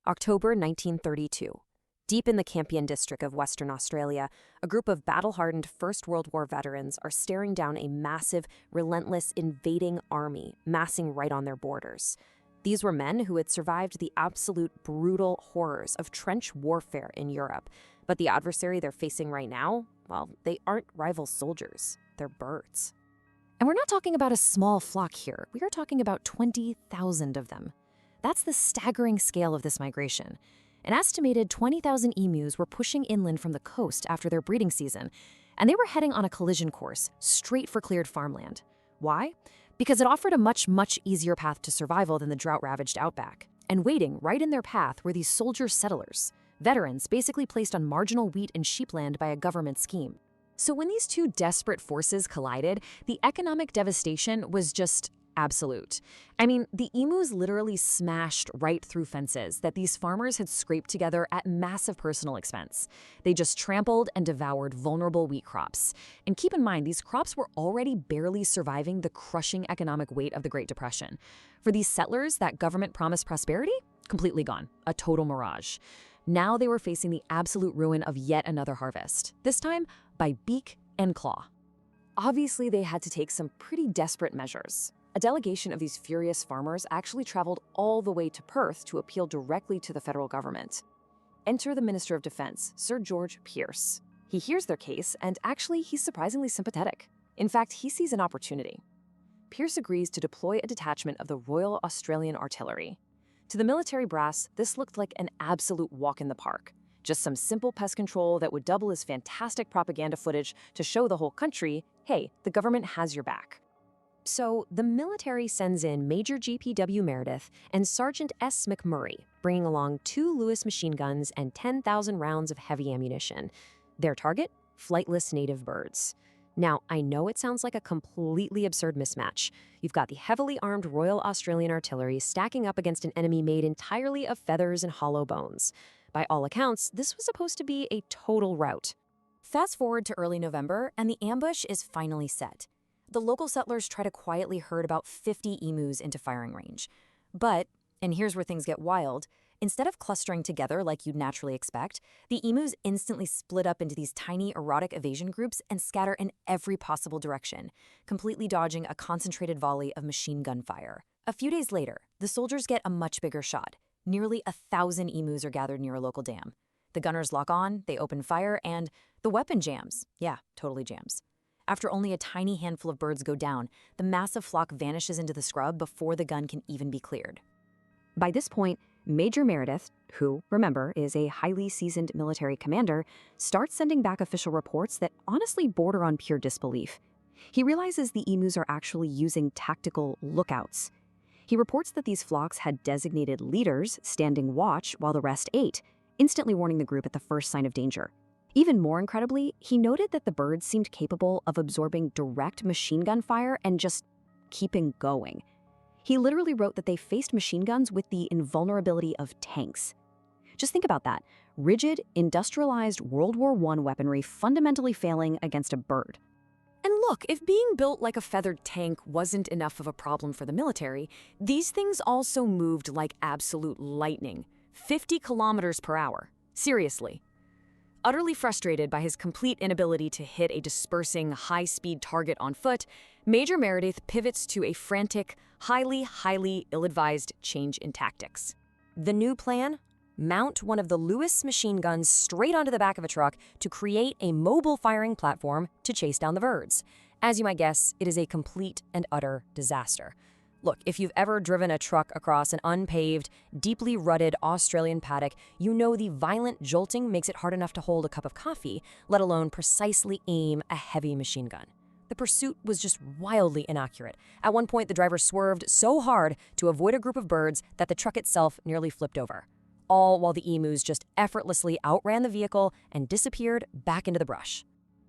October 1932. Deep in the Campion district of Western Australia, a group of battle-hardened First World War veterans are staring down a massive, relentless, invading army massing right on their borders. These were men who had survived the absolute brutal horrors of trench warfare in Europe. But the adversary they're facing right now, well, they aren't rival soldiers. They're birds. And we're not talking about a small flock here. We are talking about 20,000 of them. That's the staggering scale of this migration. An estimated 20,000 emus were pushing inland from the coast after their breeding season, and they were heading on a collision course, straight for cleared farmland. Why? Because it offered a much easier path to survival than the drought-ravaged outback. And waiting right in their path were these soldier settlers, veterans basically placed on marginal wheat and sheep land by a government scheme. So when these two desperate forces collided, the economic devastation was just absolute. I mean, the emus literally smashed right through fences that these farmers had scraped together at massive personal expense. They just trampled and devoured vulnerable wheat crops. And keep in mind, these crops were already barely surviving the crushing economic weight of the Great Depression. For these settlers, that government promised prosperity? Completely gone. A total mirage. Now they were facing the absolute ruin of yet another harvest, this time by beak and claw. Obviously, they had to take some pretty desperate measures. A delegation of these furious farmers actually traveled all the way to Perth to appeal directly to the federal government. Enter the Minister of Defense, Sir George Pearce. He hears their case, and actually, he's surprisingly sympathetic. In fact, he sees an opportunity. Pearce agrees to deploy a detachment of the Royal Australian Artillery. To the military brass, this looked like an absolute walk in the park. Just some simple pest control that would double as fantastic propaganda footage to show the whole country, hey, the government has your back. So the military sends in Major G.P.W. Meredith and Sergeant S. McMurray, bringing along 2 Lewis machine guns and 10,000 rounds of heavy ammunition. Their target? Flightless native birds. Now, I know it sounds like a completely absurd mismatch. You've got the heavily armed Royal Australian Artillery stacking up against an enemy made entirely of feathers and hollow bones. By all accounts, this was supposed to be a total rout. Fast forward to early November, and the ambush is finally set. The local settlers try to quietly herd about 50 emus into firing range. But, and here's where things get wild, instead of clustering together like you'd naturally expect, the emus instantly split up into these tiny erotic evasion groups and scatter in every possible direction, completely dodging a concentrated volley of machine gun fire. A few days later, the soldiers get a much bigger shot. Nearly 1,000 emus are gathered near a local dam. The gunners lock on, they open fire, and the weapon jams. Yeah, totally jams. After only a tiny handful of birds go down, the massive flock vanishes into the scrub before the gun can even be cleared. By this point, Major Meredith, who, remember, is a highly seasoned military commander, starts sending back official reports that honestly border on pure disbelief. He realizes the emus are actually using tactical lookouts. He reports that these flocks had designated leaders standing watch while the rest ate, instantly warning the group at the first sign of danger. Even more incredibly, he noted that the birds seemed capable of absorbing direct machine gun fire and just keeping going. He literally wrote that they faced machine guns with the invulnerability of tanks. Just think about that. Rigid, industrialized World War I weaponry fundamentally failing against a bird. And look, if being built like a feathered tank wasn't enough of a problem for the military, these things also moved like absolute lightning. 50 kilometers per hour. Seriously. Utterly frustrated by his complete inability to hit a dispersing, high-speed target on foot, Major Meredith pivots to a frantic, highly ill-advised change in tactics. The new plan? Mount one of the Lewis machine guns straight onto the back of a truck to create a mobile firing platform to chase down the birds. As you might guess, it is a complete and utter disaster. Look, if you've ever driven a truck across an unpaved, deeply rutted Australian paddock, you know the violent jolting makes it hard enough to hold a cup of coffee, let alone precisely aim a heavy machine gun. The pursuit was just wildly inaccurate. At one point, the driver swerved so hard to avoid a group of birds that the truck itself nearly flipped over. All while the emus just effortlessly outran the vehicle and disappeared back into the brush.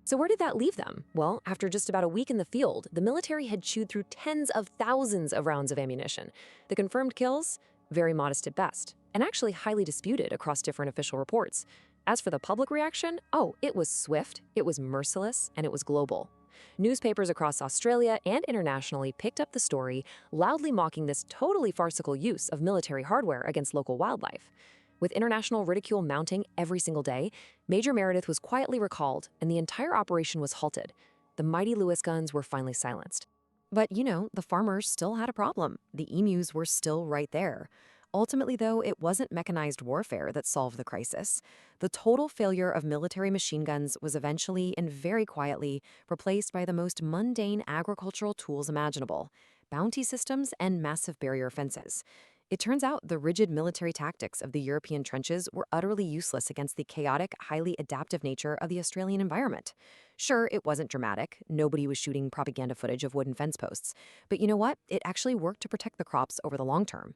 So where did that leave them? Well, after just about a week in the field, the military had chewed through tens of thousands of rounds of ammunition. The confirmed kills? Very modest at best, and actually highly disputed across different official reports. As for the public reaction, oh, it was swift, it was merciless, and it was global. Newspapers across Australia and internationally picked up the story, loudly mocking this totally farcical use of military hardware against local wildlife. With international ridicule mounting every single day, Major Meredith was quietly recalled and the entire operation was halted. The mighty Lewis guns were finally silenced. But, the farmers still had a problem. The emus were still right there. Ultimately, though, it wasn't mechanized warfare that solved the crisis. The total failure of military machine guns was eventually and very quietly replaced by the most mundane agricultural tools imaginable: bounty systems and massive barrier fences. It turns out the rigid military tactics of the European trenches were utterly useless against the chaotic, highly adaptive nature of the Australian environment. Sure, it wasn't dramatic. Nobody was shooting propaganda footage of wooden fence posts. But you know what? It actually worked to protect the crops over the long term.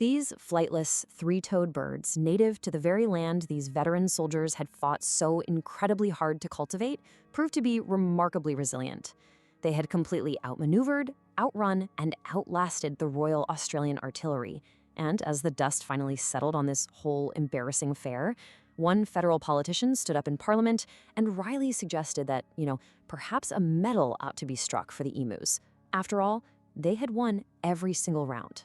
These flightless, three-toed birds, native to the very land these veteran soldiers had fought so incredibly hard to cultivate, proved to be remarkably resilient. They had completely outmaneuvered, outrun, and outlasted the Royal Australian Artillery. And as the dust finally settled on this whole embarrassing affair, one federal politician stood up in Parliament, and Riley suggested that, perhaps a medal ought to be struck for the emus. After all, they had won every single round.